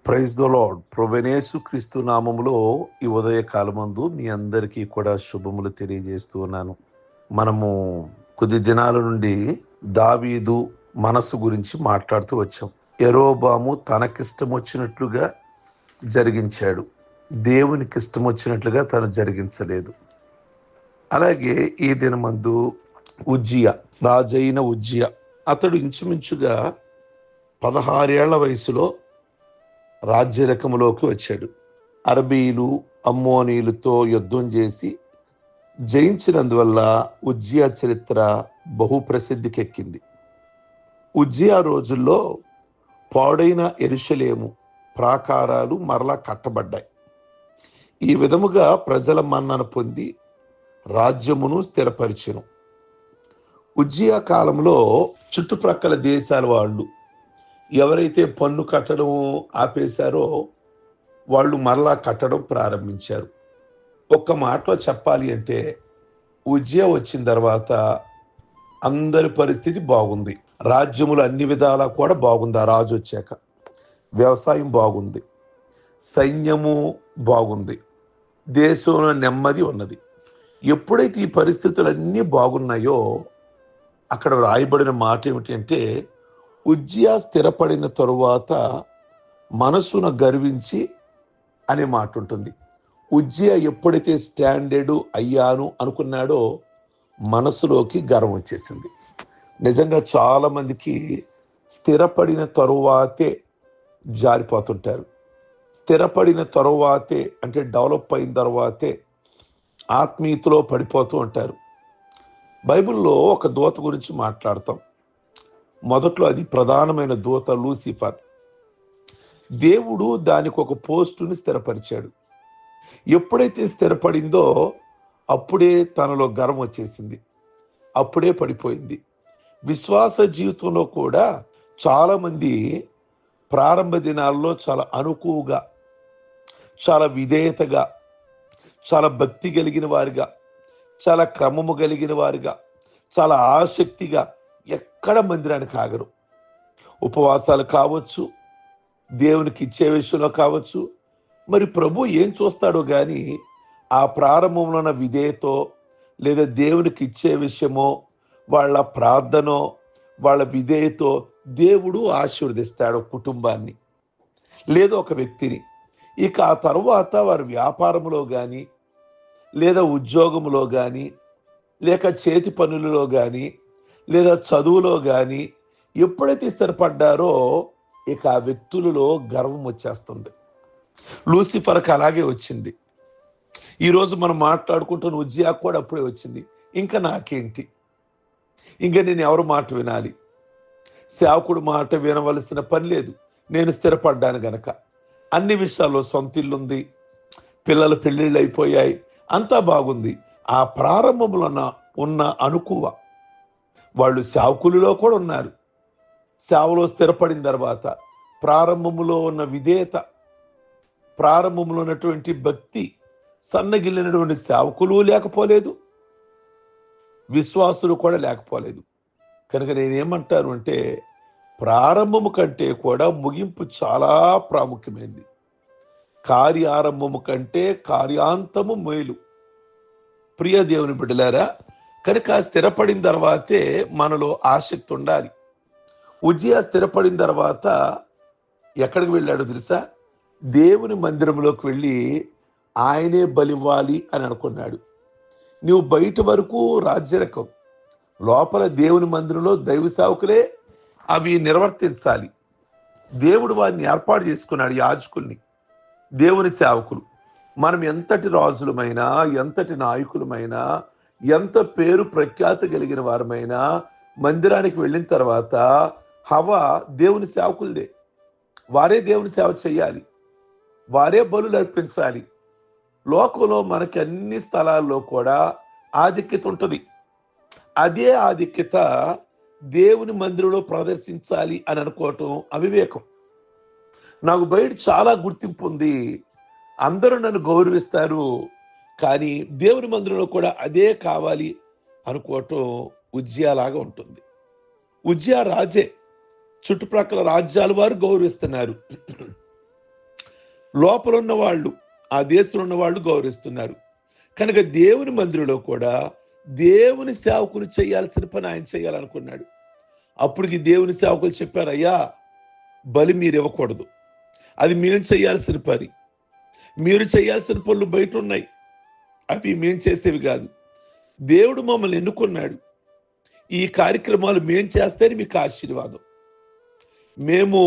Praise the lord. ప్రభువైన క్రీస్తు నామములో ఈ ఉదయ కాలమందు మీ అందరికీ కూడా శుభములు తెలియజేస్తూ ఉన్నాను. మనము కొద్ది దినాల నుండి దావీదు మనసు గురించి మాట్లాడుతూ వచ్చాం. యెరోబాము తనకిష్టం వచ్చినట్లుగా జరిగించాడు, దేవునికి ఇష్టం వచ్చినట్లుగా తను జరిగించలేదు. అలాగే ఈ దినమందు ఉజ్జియా, రాజైన ఉజ్జియా, అతడు ఇంచుమించుగా 16 ఏళ్ల వయసులో రాజ్యరకములోకి వచ్చాడు. అరబీలు, అమ్మోనీలతో యుద్ధం చేసి జయించినందువల్ల ఉజ్జియా చరిత్ర బహుప్రసిద్ధికెక్కింది. ఉజ్జియా రోజుల్లో పాడైన యెరూషలేము ప్రాకారాలు మరలా కట్టబడ్డాయి. ఈ విధముగా ప్రజల మన్నన పొంది రాజ్యమును స్థిరపరిచెను. ఉజ్జియా కాలంలో చుట్టుప్రక్కల దేశాల వాళ్ళు ఎవరైతే పన్ను కట్టడం ఆపేశారో వాళ్ళు మరలా కట్టడం ప్రారంభించారు. ఒక్క మాటలో చెప్పాలి అంటే ఉజ్జియా వచ్చిన తర్వాత అందరి పరిస్థితి బాగుంది. రాజ్యములు అన్ని విధాలా కూడా బాగుంది. ఆ రాజు వచ్చాక వ్యవసాయం బాగుంది, సైన్యము బాగుంది, దేశంలో నెమ్మది ఉన్నది. ఎప్పుడైతే ఈ పరిస్థితులన్నీ బాగున్నాయో అక్కడ రాయబడిన మాట ఏమిటంటే, ఉజ్జియా స్థిరపడిన తరువాత మనసున గర్వించి అనే మాట ఉంటుంది. ఉజ్జియా ఎప్పుడైతే స్టాండర్డ్ అయ్యాను అనుకున్నాడో మనసులోకి గర్వం వచ్చేసింది. నిజంగా చాలా మందికి స్థిరపడిన తరువాతే జారిపోతుంటారు. స్థిరపడిన తరువాతే అంటే డెవలప్ అయిన తర్వాతే ఆత్మీయతలో పడిపోతూ ఉంటారు. బైబిల్లో ఒక దూత గురించి మాట్లాడతాం. మొదట్లో అది ప్రధానమైన దూత లూసిఫర్. దేవుడు దానికి ఒక పోస్టుని స్థిరపరిచాడు. ఎప్పుడైతే స్థిరపడిందో అప్పుడే తనలో గర్వం వచ్చేసింది, అప్పుడే పడిపోయింది. విశ్వాస జీవితంలో కూడా చాలామంది ప్రారంభ దినాల్లో చాలా అనుకువగా, చాలా విధేయతగా, చాలా భక్తి కలిగిన వారిగా, చాలా క్రమము కలిగిన వారిగా, చాలా ఆసక్తిగా ఎక్కడ మందిరానికి ఆగరు. ఉపవాసాలు కావచ్చు, దేవునికి ఇచ్చే విషయంలో కావచ్చు. మరి ప్రభు ఏం చూస్తాడో కానీ ఆ ప్రారంభంలో ఉన్న విధేయతో లేదా దేవునికి ఇచ్చే విషయమో, వాళ్ళ ప్రార్థనో, వాళ్ళ విధేయతో దేవుడు ఆశీర్వదిస్తాడు కుటుంబాన్ని లేదా ఒక వ్యక్తిని. ఇక ఆ తర్వాత వారి వ్యాపారంలో కానీ లేదా ఉద్యోగంలో కానీ లేక చేతి పనులలో కానీ లేదా చదువులో కానీ ఎప్పుడైతే స్థిరపడ్డారో ఇక ఆ వ్యక్తులలో గర్వం వచ్చేస్తుంది. లూసిఫర్కి అలాగే వచ్చింది. ఈరోజు మనం మాట్లాడుకుంటున్న ఉజ్జియా కూడా అప్పుడే వచ్చింది. ఇంకా నాకేంటి, ఇంకా నేను ఎవరు మాట వినాలి, సేవకుడు మాట వినవలసిన పని లేదు, నేను స్థిరపడ్డాను గనక. అన్ని విషయాల్లో సొంత ఇల్లుంది, పిల్లల పెళ్ళిళ్ళు అయిపోయాయి, అంతా బాగుంది. ఆ ప్రారంభంలో ఉన్న అనుకువ వాళ్ళు సేవకులలో కూడా ఉన్నారు. సేవలో స్థిరపడిన తర్వాత ప్రారంభంలో ఉన్న విధేయత, ప్రారంభంలో ఉన్నటువంటి భక్తి, సన్నగిల్లినటువంటి సేవకులు లేకపోలేదు, విశ్వాసులు కూడా లేకపోలేదు. కనుక నేనేమంటాను అంటే ప్రారంభము కంటే కూడా ముగింపు చాలా ప్రాముఖ్యమైనది. కార్యారంభము కంటే కార్యాంతము మేలు. ప్రియ దేవుని బిడ్డలారా, కనుక స్థిరపడిన తర్వాతే మనలో ఆసక్తి ఉండాలి. ఉజ్జియా స్థిరపడిన తర్వాత ఎక్కడికి వెళ్ళాడో తెలుసా? దేవుని మందిరంలోకి వెళ్ళి ఆయనే బలివ్వాలి అని అనుకున్నాడు. నువ్వు బయట వరకు రాజ్యరకం, లోపల దేవుని మందిరంలో దైవ సేవకులే అవి నిర్వర్తించాలి. దేవుడు వారిని ఏర్పాటు చేసుకున్నాడు, యాజకుల్ని, దేవుని సేవకులు. మనం ఎంతటి రాజులమైనా, ఎంతటి నాయకులమైనా, ఎంత పేరు ప్రఖ్యాతి కలిగిన వారమైనా మందిరానికి వెళ్ళిన తర్వాత హవా దేవుని సేవకులదే. వారే దేవుని సేవ చేయాలి, వారే బలులు అర్పించాలి. లోకంలో మనకి అన్ని స్థలాల్లో కూడా ఆధిక్యత ఉంటుంది. అదే ఆధిక్యత దేవుని మందిరంలో ప్రదర్శించాలి అని అనుకోవటం అవివేకం. నాకు బయట చాలా గుర్తింపు ఉంది, అందరూ నన్ను గౌరవిస్తారు, కానీ దేవుని మందిరంలో కూడా అదే కావాలి అనుకోవటం ఉజ్జియాలాగా ఉంటుంది. ఉజ్జియా రాజే, చుట్టుప్రక్కల రాజ్యాల వారు గౌరవిస్తున్నారు. లోపల ఉన్న వాళ్ళు, ఆ దేశంలో ఉన్న వాళ్ళు గౌరవిస్తున్నారు. కనుక దేవుని మందిరంలో కూడా దేవుని సేవకులు చేయాల్సిన పని ఆయన చేయాలనుకున్నాడు. అప్పటికి దేవుని సేవకులు చెప్పారు, అయ్యా బలి మీరు ఇవ్వకూడదు, అది మేము చేయాల్సిన పని. మీరు చేయాల్సిన పనులు బయట ఉన్నాయి, అవి మేము చేసేవి కాదు. దేవుడు మమ్మల్ని ఎన్నుకున్నాడు, ఈ కార్యక్రమాలు మేం చేస్తేనే మీకు ఆశీర్వాదం. మేము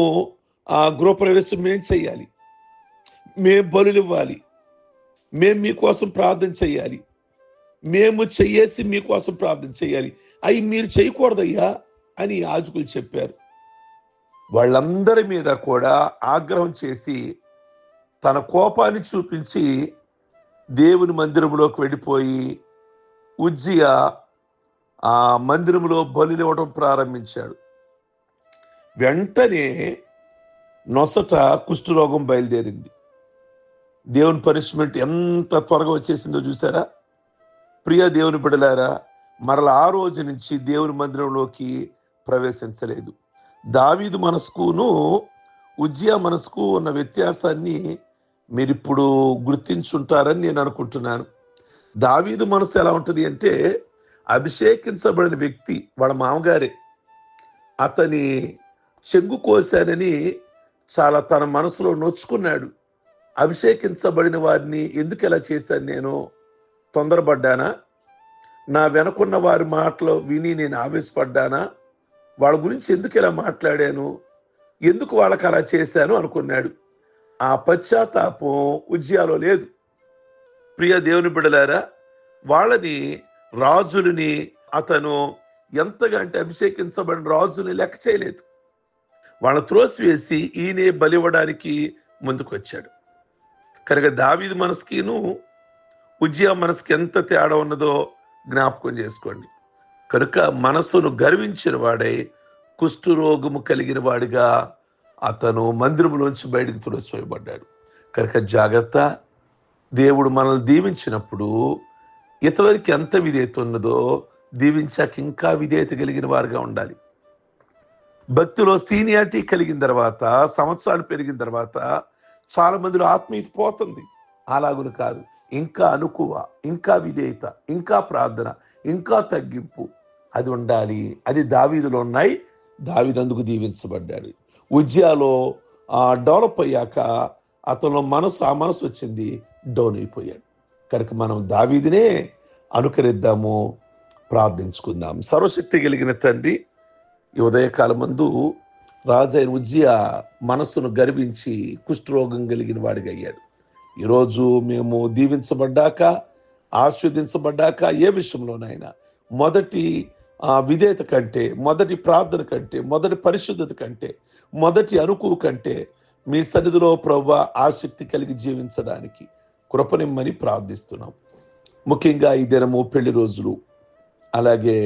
గృహప్రవేశం మేం చేయాలి, మేం బలులు ఇవ్వాలి, మేము మీకోసం ప్రార్థన చేయాలి, మేము చెయ్యేసి మీకోసం ప్రార్థన చేయాలి, అవి మీరు చేయకూడదయ్యా అని యాజకులు చెప్పారు. వాళ్ళందరి మీద కూడా ఆగ్రహం చేసి తన కోపాన్ని చూపించి దేవుని మందిరంలోకి వెళ్ళిపోయి ఉజ్జియా ఆ మందిరంలో బలులు ఇవ్వడం ప్రారంభించాడు. వెంటనే నొసట కుష్ఠరోగం బయలుదేరింది. దేవుని పనిష్మెంట్ ఎంత త్వరగా వచ్చేసిందో చూసారా? ప్రియ దేవుని బిడ్డలారా, మరలా ఆ రోజు నుంచి దేవుని మందిరంలోకి ప్రవేశించలేదు. దావీదు మనసుకును ఉజ్జియా మనసుకు ఉన్న వ్యత్యాసాన్ని మీరిప్పుడు గుర్తించుంటారని నేను అనుకుంటున్నాను. దావీదు మనసు ఎలా ఉంటుంది అంటే, అభిషేకించబడిన వ్యక్తి వాళ్ళ మామగారే, అతని చెంగు కోశానని చాలా తన మనసులో నొచ్చుకున్నాడు. అభిషేకించబడిన వారిని ఎందుకు ఎలా చేశాను, నేను తొందరపడ్డానా, నా వెనకున్న వారి మాటలు విని నేను ఆవేశపడ్డానా, వాళ్ళ గురించి ఎందుకు ఇలా మాట్లాడాను, ఎందుకు వాళ్ళకి అలా చేశాను అనుకున్నాడు. ఆ పశ్చాత్తాపం ఉజ్జియాలో లేదు. ప్రియ దేవుని బిడ్డలారా, వాళ్ళని రాజులని అతను ఎంతగా అంటే అభిషేకించబడిన రాజుని లెక్క చేయలేదు. వాళ్ళని త్రోసివేసి ఈయనే బలివ్వడానికి ముందుకు వచ్చాడు. కనుక దావీదు మనసుకిను ఉజ్జియా మనసుకి ఎంత తేడా ఉన్నదో జ్ఞాపకం చేసుకోండి. కనుక మనసును గర్వించిన వాడై కుష్ఠరోగము కలిగిన వాడిగా అతను మందిరంలోంచి బయటకు త్రోసివేయబడ్డాడు. కనుక జాగ్రత్త. దేవుడు మనల్ని దీవించినప్పుడు ఇతరులకి ఎంత విధేయత ఉన్నదో దీవించాక ఇంకా విధేయత కలిగిన వారుగా ఉండాలి. భక్తిలో సీనియారిటీ కలిగిన తర్వాత, సంవత్సరాలు పెరిగిన తర్వాత చాలా మందిలో ఆత్మీయత పోతుంది. అలాగును కాదు, ఇంకా అనుకువ, ఇంకా విధేయత, ఇంకా ప్రార్థన, ఇంకా తగ్గింపు అది ఉండాలి. అది దావీదులో ఉన్నాయి. దావీదు అందుకు దీవించబడ్డాడు. ఉజ్జియాలో డెవలప్ అయ్యాక అతనిలో ఆ మనసు వచ్చింది, డౌన్ అయిపోయాడు. కనుక మనం దావీదునే అనుకరిద్దాము, ప్రార్థించుకుందాం. సర్వశక్తి కలిగిన తండ్రి, ఈ ఉదయకాలం మందు రాజైన ఉజ్జియా మనస్సును గర్వించి కుష్ఠరోగం కలిగిన వాడిగా అయ్యాడు. ఈరోజు మేము దీవించబడ్డాక, ఆస్వాదించబడ్డాక ఏ విషయంలోనైనా మొదటి విధేయత కంటే, మొదటి ప్రార్థన కంటే, మొదటి పరిశుద్ధత కంటే, మొదటి అనుకువ కంటే మీ సన్నిధిలో ప్రభువా ఆసక్తి కలిగి జీవించడానికి కృపనిమ్మని ప్రార్థిస్తున్నాం. ముఖ్యంగా ఈ దినము పెళ్లి రోజులు, అలాగే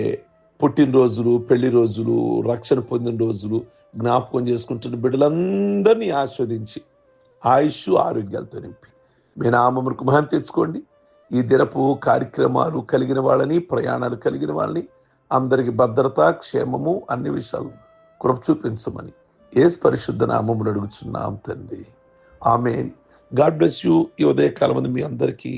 పుట్టినరోజులు, పెళ్లి రోజులు, రక్షణ పొందిన రోజులు జ్ఞాపకం చేసుకుంటున్న బిడ్డలందరినీ ఆస్వాదించి ఆయుష్ ఆరోగ్యాలతో నింపి మీ నామమునకు మహిమ తెచ్చుకోండి. ఈ దినపు కార్యక్రమాలు కలిగిన వాళ్ళని, ప్రయాణాలు కలిగిన వాళ్ళని అందరికి భద్రత, క్షేమము, అన్ని విషయాలు కృప చూపించమని యేసు పరిశుద్ధ నామములో అడుగుచున్నాం తండ్రి. ఆమేన్. God bless you. ఈ ఉదయకాలం మీ అందరికీ